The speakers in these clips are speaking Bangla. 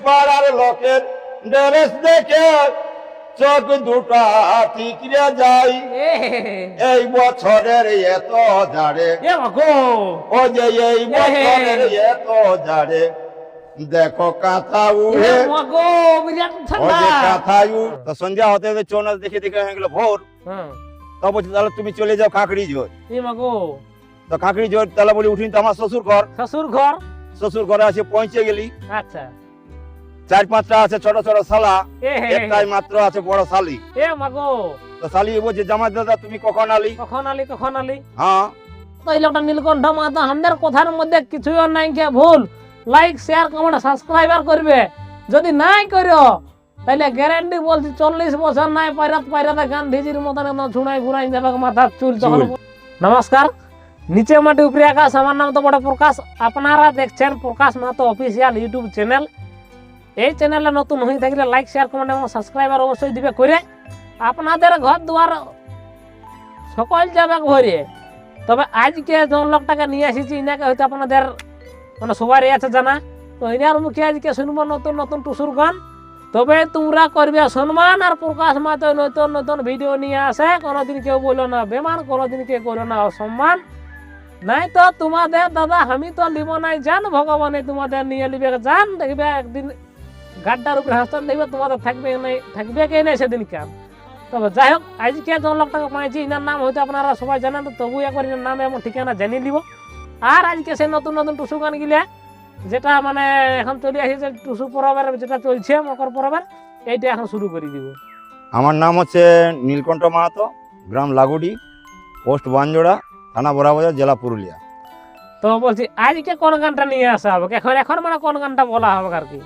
পাড়ার লোকের ড্রেস দেখে চোখ দুটা ঠিকরে যাই। এই বছরের এত জাড়ে, ও যে এই বছরের এত জাড়ে, দেখো কাঁথা উড়ে, ও যে কাঁথা উড়ে। তো সন্ধ্যা হতে হতে চৌ নাচ দেখে দেখে হয়ে গেল ভোর। তো বলছি তাহলে তুমি চলে যাও কাঁকড়ি ঝোর। তো কাঁকড়ি ঝোর তাহলে বলি উঠিন তো আমার শ্বশুর ঘর। শ্বশুর ঘরে আছে পৌঁছে গেলি। আচ্ছা, 4-5টা আছে ছোট ছোট শালা, একটাই মাত্র আছে বড় শালি। তো শালি বলছে জামাই দাদা তুমি কখন আলি? কখন আলি? হ্যাঁ, তো এই লোকটা নীলকণ্ঠ মাহাতো আমাদের কথার মধ্যে কিছুই নাই কে ভুল। লাইক শেয়ার কমেন্ট সাবস্ক্রাইবার করবে। যদি নাই করো তাহলে গ্যারান্টি বলছি 40 বছর নাই পাইরাতে গান্ধীজির মতন একদম ছুড়াই ঘুরাই যাবে মাথার চুল তখন। নমস্কার, নিচে মাটি উপরে আকাশ। আমার নাম তো বড় প্রকাশ। আপনারা দেখছেন প্রকাশ মাহাতো অফিসিয়াল ইউটিউব চ্যানেল। এই চ্যানেলে নতুন হয়ে থাকলে লাইক শেয়ার কমেন্ট এবং সাবস্ক্রাইবার অবশ্যই দিবে করে। আপনাদের ঘর দুয়ার সকল যাবে ভরে। তবে আজকে জন লোকটাকে নিয়ে এসেছি, ইনাকে হয়তো আপনাদের মানে সবারই আছে জানা। তো ইনার মুখে আজকে শুনবো নতুন নতুন টুসুর গান। তবে তোমরা করবে সম্মান। আর প্রকাশ মাহাতো নতুন নতুন ভিডিও নিয়ে আসে, কোনোদিন কেউ বলো না বেমান, কোনোদিন কেউ করো না অসম্মান। নাই তো তোমাদের দাদা আমি তো নিব নাই জান, ভগবানে তোমাদের নিয়ে নিবে জান। দেখবে একদিন গাড্ডার উপরে হাসতান দেখবে তোমাদের থাকবে কে নেই সেদিন কেন। তবে যাই হোক, আজকে জন লোকটাকে পাইছি, ইনার নাম হয়তো আপনারা সবাই জানেন। তো তবু একবার ইনার নাম এবং ঠিকানা জানিয়ে দিব। আর আজকে সেই নতুন নতুন টুসু গান গিলে যেটা মানে এখন চলে আসছে টুসু পরবের যেটা চলছে মকর পরবের, এইটা এখন শুরু করে দিব। আমার নাম হচ্ছে নীলকণ্ঠ মাহাতো, গ্রাম লাগুডি, পোস্ট বানজোড়া, থানা বড়াবাজার, জেলা পুরুলিয়া। তো বলছি আজকে কোন গানটা নিয়ে আসা হবে এখন মানে কোন গানটা বলা হবে আর কি?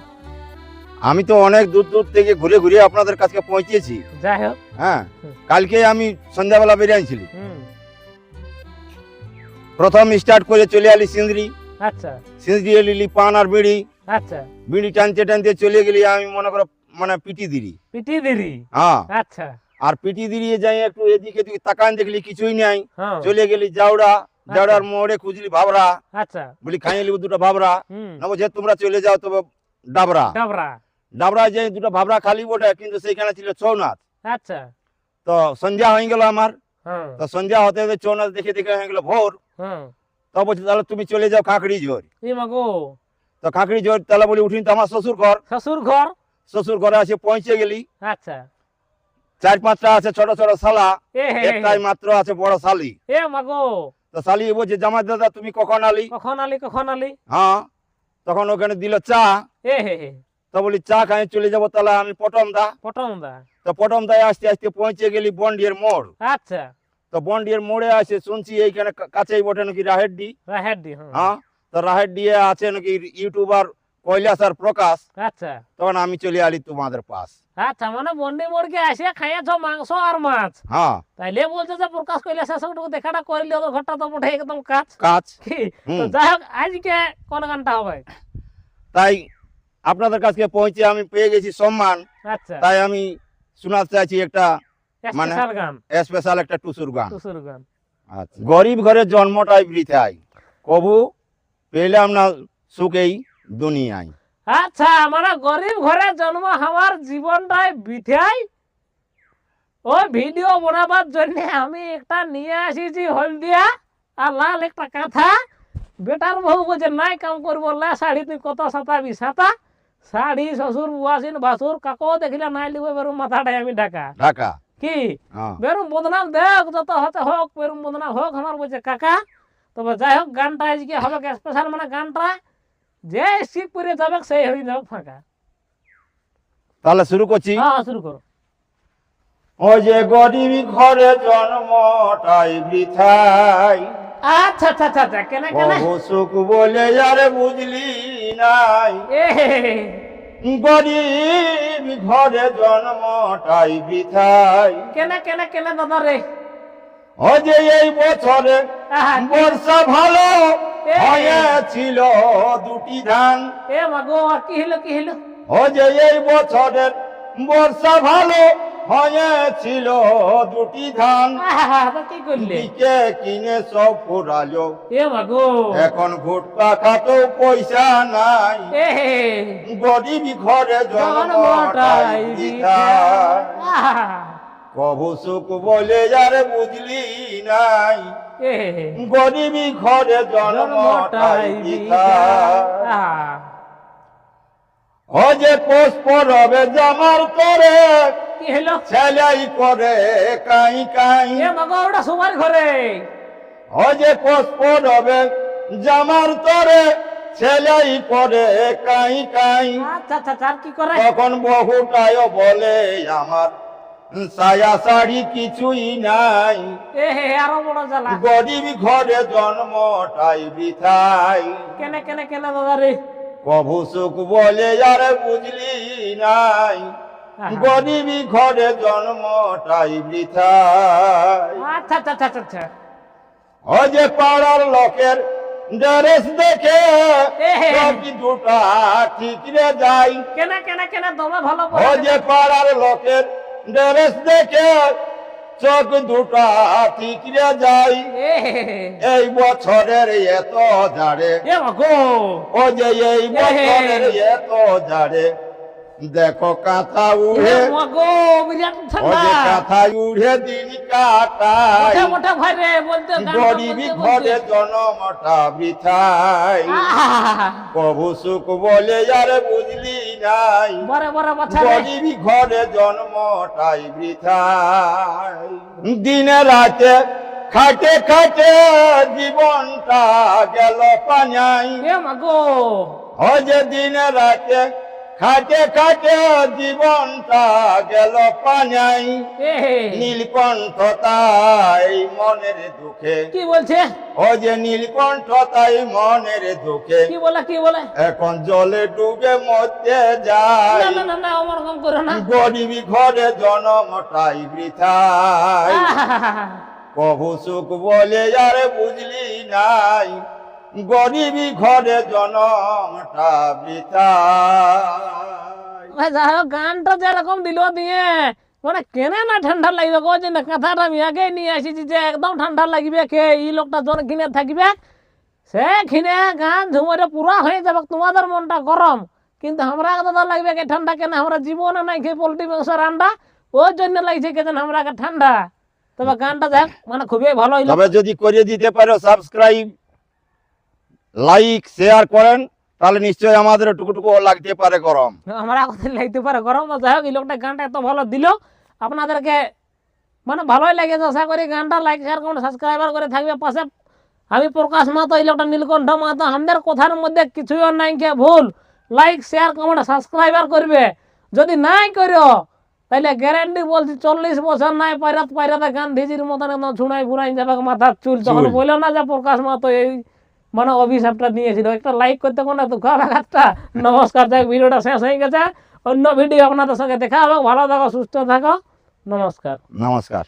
আমি তো অনেক দূর দূর থেকে ঘুরে ঘুরে আপনাদের কাছে পৌঁছেছি। যাই হোক, হ্যাঁ, কালকে আমি সন্ধ্যাবেলা বেরিয়েছিল। প্রথম স্টার্ট করে চলে আলি সিন্দ্রি। আচ্ছা, সিন্দ্রি এলি পান আর বিড়ি। আচ্ছা, বিড়ি টানতে টানতে চলে গেলি আমি মনে করো মানে পিটি দিরি। হ্যাঁ, আচ্ছা, আর পিটি দিরিয়ে যাই একটু এদিকে এদিকে তাকান দেখলি কিছুই নাই। হ্যাঁ, চলে গেলি জাউড়ার মোড়ে খুঁজলি ভাবরা। আচ্ছা, বলি খাইয়ে লিব দুটো ভাবরা। না বলছে তোমরা চলে যাও তবে ডাবরা যে দুটো ভাবরা খালি বটে, কিন্তু সেইখানে ছিল ছৌ নাচ। আচ্ছা, তো সন্ধ্যা হয়ে গেল আমার। হ্যাঁ, তো সন্ধ্যা হতে হতে ছৌ নাচ দেখে দেখে হয়ে গেল ভোর। হ্যাঁ, তো বলছি তাহলে তুমি চলে যাও কাঁকড়ি ঝোর। তো কাঁকড়ি ঝোর তাহলে বলি উঠিন তো আমার শ্বশুর ঘর। শ্বশুর ঘরে আছে পৌঁছে গেলি। আচ্ছা, 4-5টা আছে ছোট ছোট শালা, একটাই মাত্র আছে বড় শালি। তো শালি বলছে জামাই দাদা তুমি কখন আলি? কখন আলি? হ্যাঁ, তখন ওখানে দিল চা। তো বলি চা খাই চলে যাবো তাহলে আমি পটম দা। তো পটম দায় আসতে আসতে পৌঁছে গেলি বন্ডিয়ের মোড়। আচ্ছা, তো বন্ডিয়ের মোড়ে আছে শুনছি এইখানে কাছেই বটে নাকি রাহেড্ডি। হ্যাঁ, তো রাহেড্ডি আছে নাকি ইউটিউবার কৈলাস আর প্রকাশ। আচ্ছা, তখন আমি চলে আলি তোমাদের পাশ। আচ্ছা, মানে বন্ডি মোড়কে আসে খাইয়াছ মাংস আর মাছ। হ্যাঁ, তাইলে বলছে যে প্রকাশ কৈলাস সবটুকু দেখাটা করলি, ওদের ঘরটা তো মোটে একদম কাজ। তো যাই হোক, আজকে কোন গানটা হবে? তাই আপনাদের কাছে পৌঁছে আমি পেয়ে গেছি সম্মান। আচ্ছা, তাই আমি শোনাতে চাইছি একটা মানে স্পেশাল গান, স্পেশাল একটা টুসুর গান। আচ্ছা, গরিব ঘরে জন্মটাই বৃথাই, কবু পেলাম না সুখ এই দুনিয়ায়। আচ্ছা, মানে গরিব ঘরে জন্ম হওয়ার জীবনটাই বৃথাই। ওই ভিডিও বানাবার জন্য আমি একটা নিয়ে আসিছি হলদিয়া আর লাল একটা কাঁথা। বেটার বউ বলছে নাই কাম করবো লা শাড়ি তুই কত সাতাবি সাতা। শাড়ি শ্বশুর বুয়াসিন ভাসুর কাকো দেখিলে নাই লিব বেরুম মাথাটাই আমি ঢাকা কি বেরুম বদনাম দেখ যত হতে হোক, বেরুম বদনাম হোক আমার বলছে কাকা। তবে যাই হোক, গানটা আজকে হবে স্পেশাল, মানে গানটা যে শিব করে যাবে সেই হয়ে যাবে ফাঁকা। তাহলে শুরু করছি। হ্যাঁ, শুরু করো। ও যে গরিব ঘরে জন্মটাই বৃথাই। আচ্ছা আচ্ছা আচ্ছা, কেন বহু সুখ বলে আর বুঝলি নাই। গরিব ঘরে জন্মটাই বৃথাই। কেন দাদা রে? ও যে এই বছরে বর্ষা ভালো হয়েছিল দুটি ধান। মাগো কি হলো? ও যে এই বছরের বর্ষা ভালো হয়েছিল দুটি ধান তা কি করলে দিকে কিনে সব ফুরালো এ মাগো এখন ভুট্টা খাতেও পয়সা নাই এ গরিবি ঘরে জন্মটাই জন্মটাই বৃথা। আহা, কবু সুখ বলে আর বুঝলি নাই এ গরিবি ঘরে জন্মটাই জন্মটাই বৃথা। আহা, ও যে পোষ পরবে জামার তরে কি হলো ছেলাই করে কাই কাই এ মাগো ওটা সবার ঘরে ও যে পোষ পরবে জামার তরে ছেলাই করে কাই কাই আচ্ছা আচ্ছা আচ্ছা, আর কি করে তখন বহুটায় বলে আমার সায়া শাড়ি কিছুই নাই এ হে আরো বড় জ্বালা গরিব ঘরে জন্মটাই বৃথাই কেনে কেনে কেনে দাদা রে কভু সুখ বলে আর বুঝলি নাই গরিবি ঘরে জন্মটাই বৃথাই আচ্ছা আচ্ছা আচ্ছা আচ্ছা ও যে পাড়ার লোকের ড্রেস দেখে এহে। সবজি দুটা ঠিক রে যাই কেনে কেনে কেনে দমে ভালো ও বলে যে পাড়ার লোকের ড্রেস দেখে চোখ দুটা ঠিক রে যাই এ এই বছরের এত ঝাড়ে এ মাগো ও যে এই বছরের এত ঝাড়ে দেখো কাঁথা এ উড়ে মাগো বিরাট ও ঠান্ডা যে কাঁথা উড়ে দিন কাটাই মোটা মোটা ভাই রে বলতে গান গরিবি ঘরে জনমটা বৃথাই প্রভু সুখ বলে আর বুঝলি নাই বরে বরে বাছা রে গরিবি ঘরে জন্মটাই বৃথাই দিনে রাতে খাটে খাটে জীবনটা গেল পানাই এ মাগো ও যে দিনে রাতে খাটে খাটে জীবনটা গেল পানাই এ নীলকণ্ঠ তাই মনের দুঃখে কি বলছে ও যে নীলকণ্ঠ তাই মনের দুঃখে কি বলে কি বলে এখন জলে ডুবে মরতে না যায় না না না আমার কম করো না গরিবি ঘরে জনমটাই বৃথাই প্রভু সুখ বলে আর বুঝলি নাই গরিবি ঘরে জনমটা বৃথাই ভাই যাই হোক, গানটা যেরকম দিল দিয়ে মানে কেনে না ঠান্ডা লাগবে কো যে না কথাটা আমি আগে নিয়ে আসিছি যে একদম ঠান্ডা লাগবে কে এই লোকটা জন কিনে থাকবে সে কিনে গান ঝুমরে পুরা হয়ে যাবে তোমাদের মনটা গরম কিন্তু আমরা দাদা লাগবে কে ঠান্ডা কেন আমরা জীবনে নাই খেয়ে পোল্ট্রি মাংসের আন্ডা ওর জন্য লাগছে কে যেন আমরা ঠান্ডা তবে গানটা দেখ মানে খুবই ভালো হইলো তবে যদি করে দিতে পারো সাবস্ক্রাইব লাইক শেয়ার করেন তাহলে নিশ্চয়ই আমাদের টুকুটুকু লাগতে পারে গরম আমরা কথা লাগতে পারে গরম তো যাই হোক এই লোকটা গানটা এত ভালো দিল আপনাদেরকে মানে ভালোই লাগেছে আশা করি গানটা লাইক শেয়ার করুন সাবস্ক্রাইবার করে থাকবে পাশে আমি প্রকাশ মাতো এই লোকটা নীলকণ্ঠ মাতো আমাদের কথার মধ্যে কিছুই নাই কে ভুল লাইক শেয়ার কমেন্ট সাবস্ক্রাইবার করবে যদি নাই করো তাহলে গ্যারান্টি বলছি 40 বছর নাই পাইরাত পাইরাতে গান্ধীজির মতন একদম ছুনাই ফুরাই যাবে মাথার চুল তখন চুল। বললো না যে প্রকাশ মাতো এই মানে অভিশাপটা নিয়েছিল একটা লাইক করতে কোনো দুঃখ হবে একটা নমস্কার যাক ভিডিওটা শেষ হয়ে গেছে অন্য ভিডিও আপনাদের সঙ্গে দেখা হবে ভালো থাকো সুস্থ থাকো নমস্কার নমস্কার